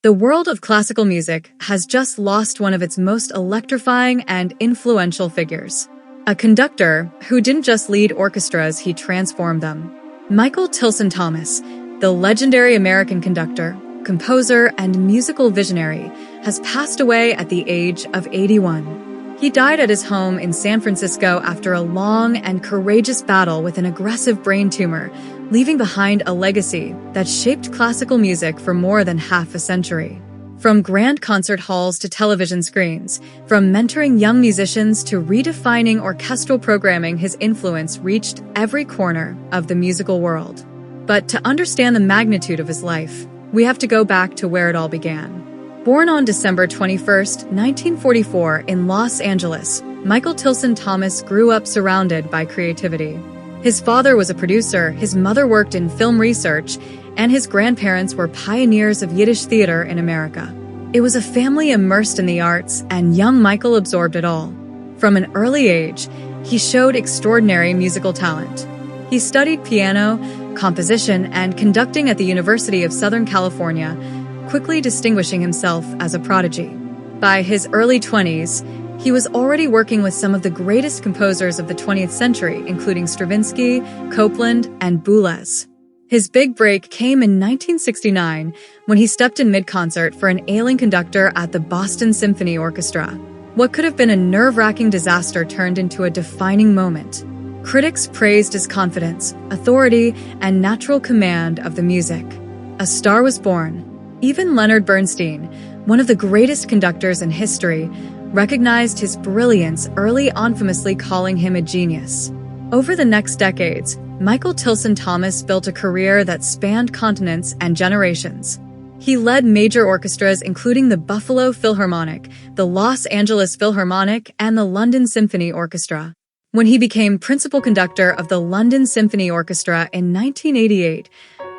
The world of classical music has just lost one of its most electrifying and influential figures. A conductor who didn't just lead orchestras, he transformed them. Michael Tilson Thomas, the legendary American conductor, composer, and musical visionary, has passed away at the age of 81. He died at his home in San Francisco after a long and courageous battle with an aggressive brain tumor, leaving behind a legacy that shaped classical music for more than half a century. From grand concert halls to television screens, from mentoring young musicians to redefining orchestral programming, his influence reached every corner of the musical world. But to understand the magnitude of his life, we have to go back to where it all began. Born on December 21, 1944 in Los Angeles, Michael Tilson Thomas grew up surrounded by creativity. His father was a producer, his mother worked in film research, and his grandparents were pioneers of Yiddish theater in America. It was a family immersed in the arts, and young Michael absorbed it all. From an early age, he showed extraordinary musical talent. He studied piano, composition, and conducting at the University of Southern California, quickly distinguishing himself as a prodigy. By his early 20s, he was already working with some of the greatest composers of the 20th century, including Stravinsky, Copland, and Boulez. His big break came in 1969 when he stepped in mid-concert for an ailing conductor at the Boston Symphony Orchestra. What could have been a nerve-wracking disaster turned into a defining moment. Critics praised his confidence, authority, and natural command of the music. A star was born. Even Leonard Bernstein, one of the greatest conductors in history, recognized his brilliance early on, famously calling him a genius. Over the next decades, Michael Tilson Thomas built a career that spanned continents and generations. He led major orchestras including the Buffalo Philharmonic, the Los Angeles Philharmonic, and the London Symphony Orchestra. When he became principal conductor of the London Symphony Orchestra in 1988,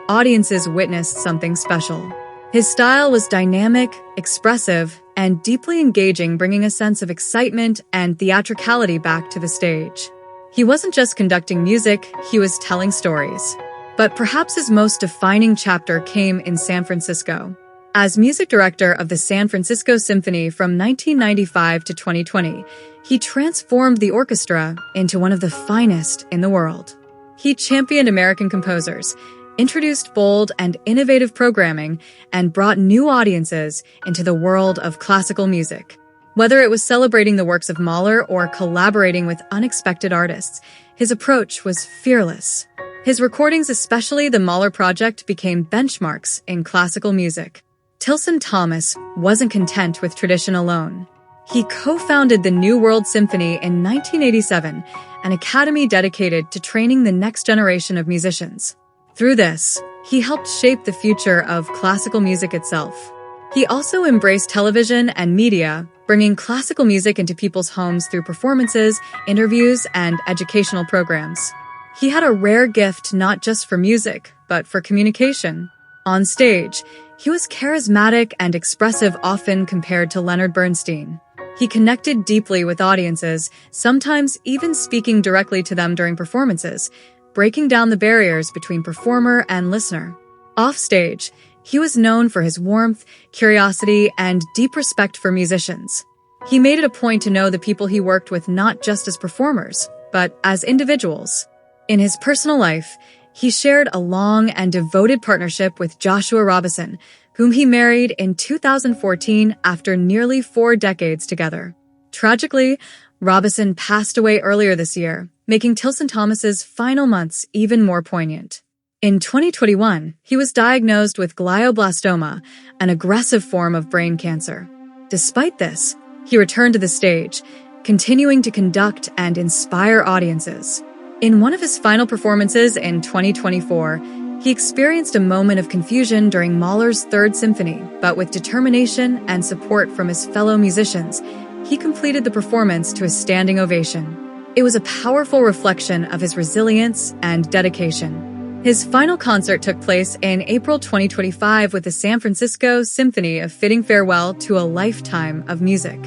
audiences witnessed something special. His style was dynamic, expressive, and deeply engaging, bringing a sense of excitement and theatricality back to the stage. He wasn't just conducting music, he was telling stories. But perhaps his most defining chapter came in San Francisco. As music director of the San Francisco Symphony from 1995 to 2020, he transformed the orchestra into one of the finest in the world. He championed American composers, introduced bold and innovative programming, and brought new audiences into the world of classical music. Whether it was celebrating the works of Mahler or collaborating with unexpected artists, his approach was fearless. His recordings, especially the Mahler project, became benchmarks in classical music. Tilson Thomas wasn't content with tradition alone. He co-founded the New World Symphony in 1987, an academy dedicated to training the next generation of musicians. Through this, he helped shape the future of classical music itself. He also embraced television and media, bringing classical music into people's homes through performances, interviews, and educational programs. He had a rare gift not just for music, but for communication. On stage, he was charismatic and expressive, often compared to Leonard Bernstein. He connected deeply with audiences, sometimes even speaking directly to them during performances, breaking down the barriers between performer and listener. Offstage, he was known for his warmth, curiosity, and deep respect for musicians. He made it a point to know the people he worked with not just as performers, but as individuals. In his personal life, he shared a long and devoted partnership with Joshua Robison, whom he married in 2014 after nearly 4 decades together. Tragically, Robison passed away earlier this year, making Tilson Thomas's final months even more poignant. In 2021, he was diagnosed with glioblastoma, an aggressive form of brain cancer. Despite this, he returned to the stage, continuing to conduct and inspire audiences. In one of his final performances in 2024, he experienced a moment of confusion during Mahler's Third Symphony, but with determination and support from his fellow musicians, he completed the performance to a standing ovation. It was a powerful reflection of his resilience and dedication. His final concert took place in April 2025 with the San Francisco Symphony, a fitting farewell to a lifetime of music.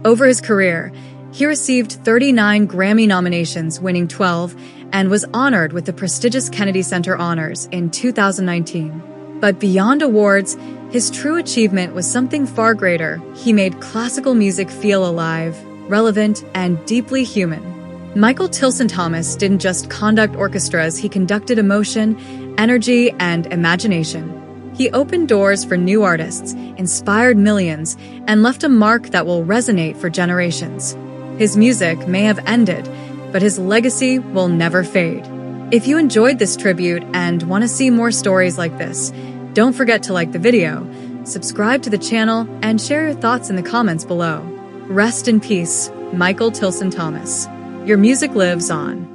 Over his career, he received 39 Grammy nominations, winning 12, and was honored with the prestigious Kennedy Center Honors in 2019. But beyond awards, his true achievement was something far greater. He made classical music feel alive, relevant, and deeply human. Michael Tilson Thomas didn't just conduct orchestras, he conducted emotion, energy, and imagination. He opened doors for new artists, inspired millions, and left a mark that will resonate for generations. His music may have ended, but his legacy will never fade. If you enjoyed this tribute and want to see more stories like this, don't forget to like the video, subscribe to the channel, and share your thoughts in the comments below. Rest in peace, Michael Tilson Thomas. Your music lives on.